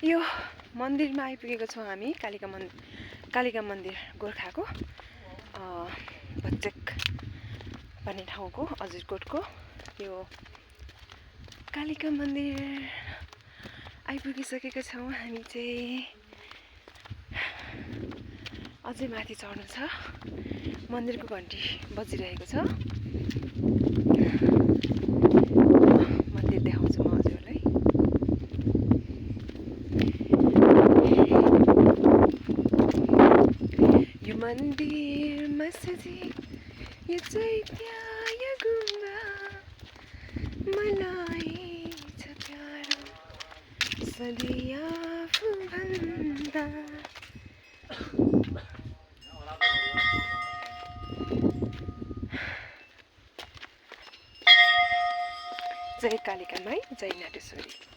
यो मन्दिरमा आइपुगेको छौँ हामी कालिका मन्दिर गोर्खाको भच्चेक भन्ने ठाउँको अजिरकोटको यो कालिका मन्दिर आइपुगिसकेका छौँ हामी चाहिँ। अझै माथि चढ्नु छ। मन्दिरको घन्टी बजिरहेको छ। मन्दिर देखाउँछु म हजुरलाई। यो मन्दिर मस्जिद यो चैत्य यो गुम्बा मलाई छ प्यारो सधैँ आफू भन्दा। जय कालिका माई, जय नाटेश्वरी।